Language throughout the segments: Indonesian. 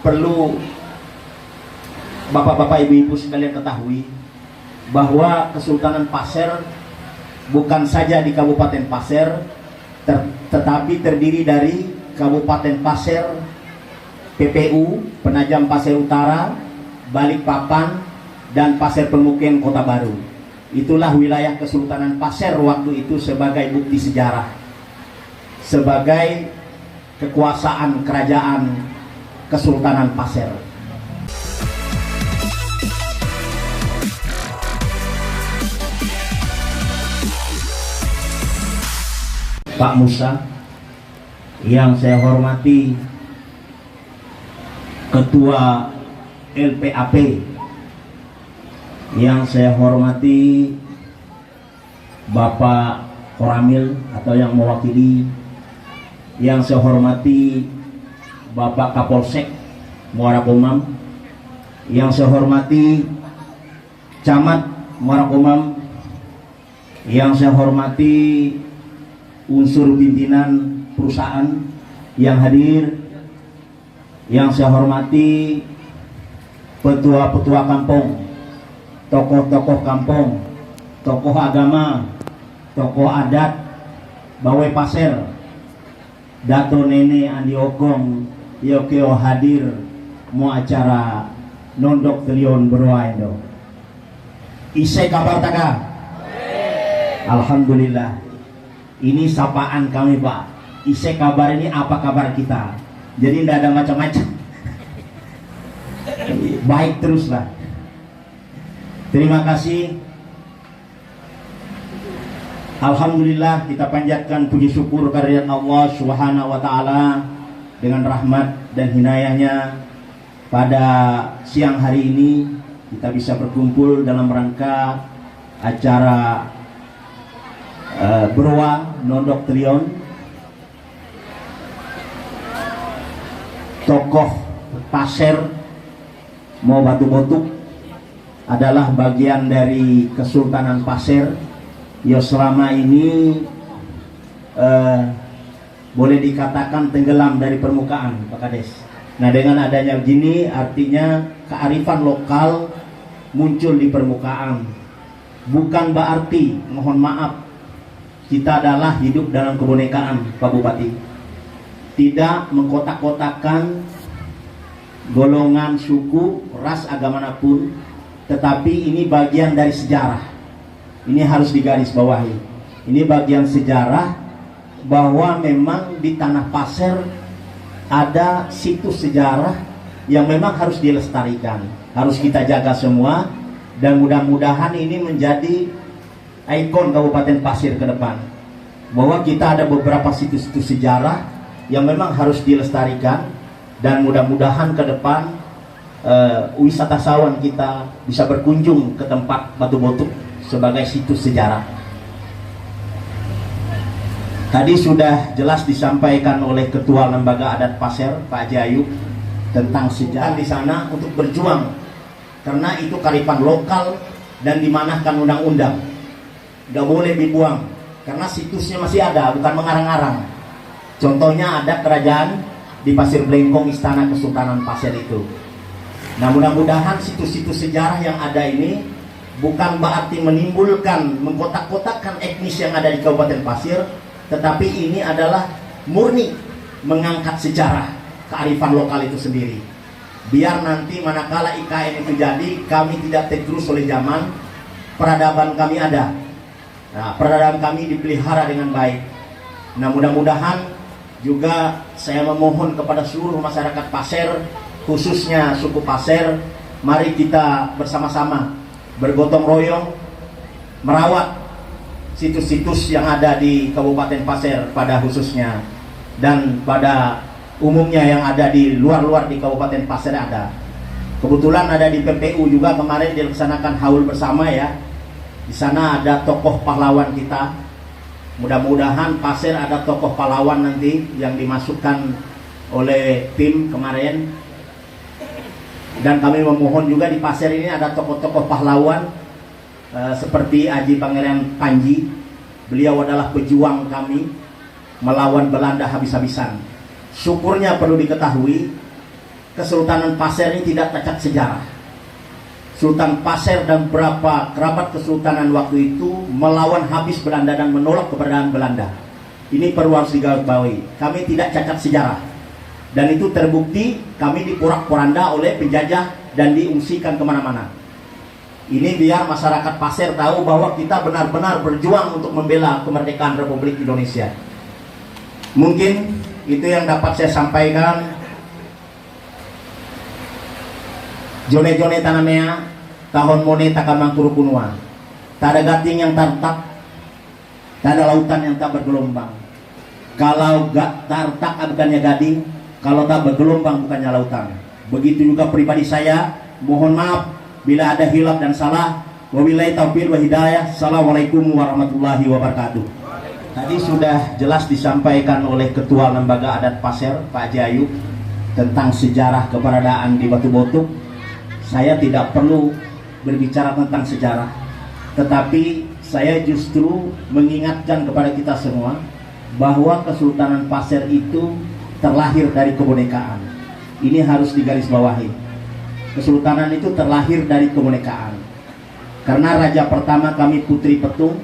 perlu bapak-bapak ibu-ibu sekalian ketahui bahwa Kesultanan Pasir bukan saja di Kabupaten Pasir, tetapi terdiri dari Kabupaten Pasir, PPU, Penajam Pasir Utara, Balikpapan, dan Pasir Pemukiman Kota Baru. Itulah wilayah Kesultanan Pasir waktu itu sebagai bukti sejarah, sebagai kekuasaan kerajaan Kesultanan Pasir. Pak Musa, yang saya hormati Ketua LPAP, yang saya hormati Bapak Koramil atau yang mewakili, yang saya hormati Bapak Kapolsek Muara Komam, yang saya hormati Camat Muara Komam, yang saya hormati unsur pimpinan perusahaan yang hadir, yang saya hormati petua-petua kampung, tokoh-tokoh kampung, tokoh agama, tokoh adat, Bawai Pasir, Dato Nene Andi Ogong, Yokio hadir mau acara Nondok Telion Berwaindo. Isai kabar taka? Alhamdulillah. Ini sapaan kami, Pak. Isai kabar ini apa kabar kita? Jadi tidak ada macam-macam. Baik teruslah. Terima kasih. Alhamdulillah, kita panjatkan puji syukur kehadirat Allah Subhanahu wa taala dengan rahmat dan hinayahnya. Pada siang hari ini kita bisa berkumpul dalam rangka acara Berwa Nondok Telion. Tokoh Pasir mau batu-botuk adalah bagian dari Kesultanan Pasir yang selama ini boleh dikatakan tenggelam dari permukaan, Pak Kades. Nah, dengan adanya begini artinya kearifan lokal muncul di permukaan. Bukan berarti, mohon maaf, kita adalah hidup dalam kebinekaan, Pak Bupati. Tidak mengkotak-kotakan golongan, suku, ras, agama manapun, tetapi ini bagian dari sejarah. Ini harus digarisbawahi. Ini bagian sejarah bahwa memang di Tanah Pasir ada situs sejarah yang memang harus dilestarikan, harus kita jaga semua, dan mudah-mudahan ini menjadi ikon Kabupaten Pasir ke depan, bahwa kita ada beberapa situs-situs sejarah yang memang harus dilestarikan, dan mudah-mudahan ke depan wisatawan kita bisa berkunjung ke tempat Batu Botuk sebagai situs sejarah. Tadi sudah jelas disampaikan oleh Ketua Lembaga Adat Pasir, Pak Jayu, tentang sejarah di sana untuk berjuang, karena itu kearifan lokal dan dimanahkan undang-undang. Gak boleh dibuang karena situsnya masih ada, bukan mengarang-arang. Contohnya ada kerajaan di Pasir Blengkong, Istana Kesultanan Pasir itu. Nah, mudah-mudahan situs-situs sejarah yang ada ini bukan berarti menimbulkan, mengkotak-kotakkan etnis yang ada di Kabupaten Pasir, tetapi ini adalah murni mengangkat sejarah kearifan lokal itu sendiri. Biar nanti manakala IKN itu jadi, kami tidak tergerus oleh zaman, peradaban kami ada. Nah, peradaban kami dipelihara dengan baik. Nah, mudah-mudahan juga saya memohon kepada seluruh masyarakat Pasir, khususnya suku Pasir, mari kita bersama-sama bergotong royong merawat situs-situs yang ada di Kabupaten Pasir pada khususnya, dan pada umumnya yang ada di luar-luar di Kabupaten Pasir ada. Kebetulan ada di PPU juga kemarin dilaksanakan haul bersama ya. Di sana ada tokoh pahlawan kita. Mudah-mudahan Pasir ada tokoh pahlawan nanti yang dimasukkan oleh tim kemarin. Dan kami memohon juga di Pasir ini ada tokoh-tokoh pahlawan seperti Aji Pangeran Panji. Beliau adalah pejuang kami melawan Belanda habis-habisan. Syukurnya perlu diketahui, Kesultanan Pasir ini tidak cacat sejarah. Sultan Pasir dan beberapa kerabat kesultanan waktu itu melawan habis Belanda dan menolak keberadaan Belanda. Ini perlu harus digarisbawahi. Kami tidak cacat sejarah. Dan itu terbukti kami diporak-poranda oleh penjajah dan diungsikan kemana-mana. Ini biar masyarakat Pasir tahu bahwa kita benar-benar berjuang untuk membela kemerdekaan Republik Indonesia. Mungkin itu yang dapat saya sampaikan. Jone-jone tanamea, tahun mone takamang kurukunua. Tak ada gating yang tartak, tak ada lautan yang tak bergelombang. Kalau gak tartak bukannya gading, kalau tak bergelombang bukannya lautan. Begitu juga pribadi saya, mohon maaf bila ada hilaf dan salah. Wabillahi taufiq wa hidayah. Assalamualaikum warahmatullahi wabarakatuh. Tadi sudah jelas disampaikan oleh Ketua Lembaga Adat Pasir, Pak Jayu, tentang sejarah keberadaan di Batu Botuk. Saya tidak perlu berbicara tentang sejarah, tetapi saya justru mengingatkan kepada kita semua bahwa Kesultanan Pasir itu terlahir dari kebinekaan. Ini harus digarisbawahi. Kesultanan itu terlahir dari kebinekaan. Karena raja pertama kami Putri Petung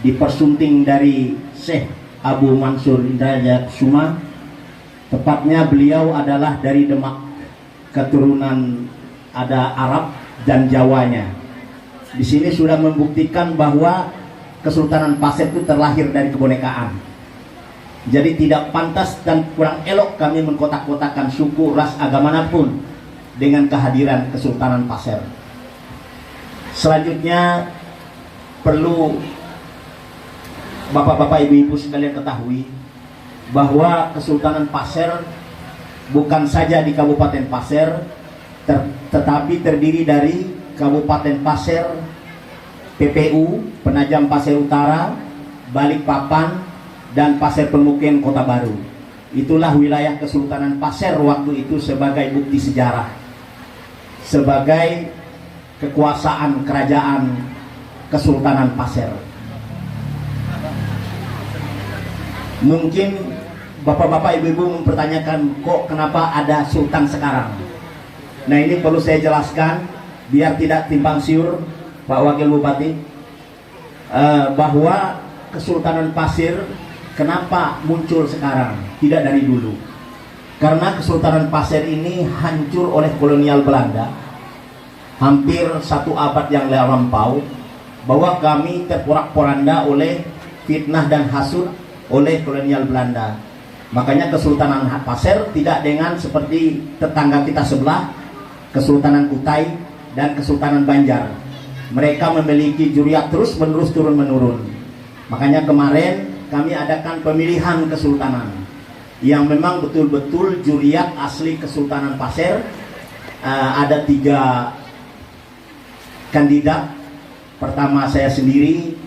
dipersunting dari Syekh Abu Mansur Indrajaya Kusuma. Tepatnya beliau adalah dari Demak, keturunan ada Arab dan Jawanya. Di sini sudah membuktikan bahwa Kesultanan Pasir itu terlahir dari kebinekaan. Jadi tidak pantas dan kurang elok kami mengkotak-kotakan suku, ras, agama manapun dengan kehadiran Kesultanan Pasir. Selanjutnya perlu bapak-bapak, ibu-ibu sekalian ketahui bahwa Kesultanan Pasir bukan saja di Kabupaten Pasir, tetapi terdiri dari Kabupaten Pasir, PPU, Penajam Pasir Utara, Balikpapan, dan Pasir Pemukiman Kota Baru. Itulah wilayah Kesultanan Pasir waktu itu sebagai bukti sejarah, sebagai kekuasaan kerajaan Kesultanan Pasir. Mungkin bapak-bapak, ibu-ibu mempertanyakan, kok kenapa ada sultan sekarang? Nah, ini perlu saya jelaskan biar tidak timpang siur, Pak Wakil Bupati, bahwa Kesultanan Pasir kenapa muncul sekarang, tidak dari dulu. Karena Kesultanan Pasir ini hancur oleh kolonial Belanda hampir 1 abad yang lampau, bahwa kami terporak-poranda oleh fitnah dan hasud oleh kolonial Belanda. Makanya Kesultanan Pasir tidak dengan seperti tetangga kita sebelah, Kesultanan Kutai dan Kesultanan Banjar. Mereka memiliki juriat terus menerus turun menurun. Makanya kemarin kami adakan pemilihan kesultanan yang memang betul-betul juriat asli Kesultanan Pasir. Ada 3 kandidat. Pertama saya sendiri,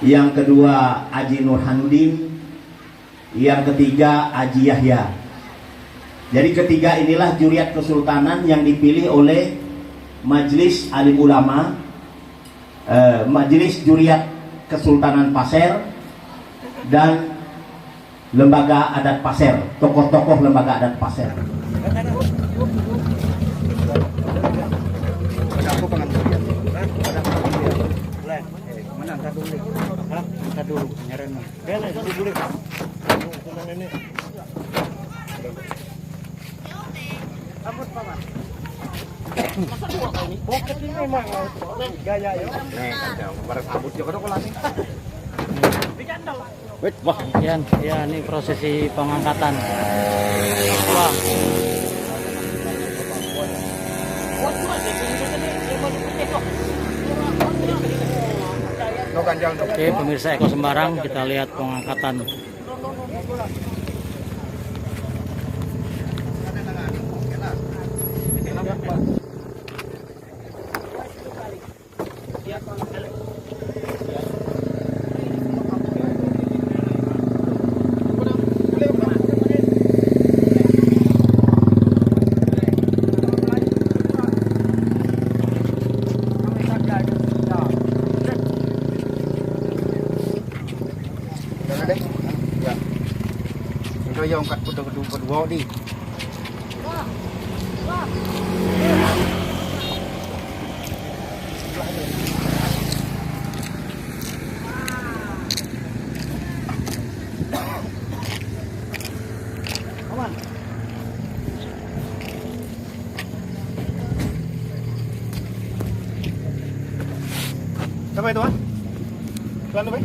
yang kedua Haji Nurhanuddin, yang ketiga Haji Yahya. Jadi ketiga inilah juriat kesultanan yang dipilih oleh Majelis Alim Ulama, Majelis Juriat Kesultanan Pasir, dan Lembaga Adat Pasir, tokoh-tokoh Lembaga Adat Pasir. Wah, ya ini prosesi pengangkatan. Wah. Oke, pemirsa Eko Sembarang, kita lihat pengangkatan. Yang kat kedua di Siapa itu, Mas? Iklan tuh, Pak?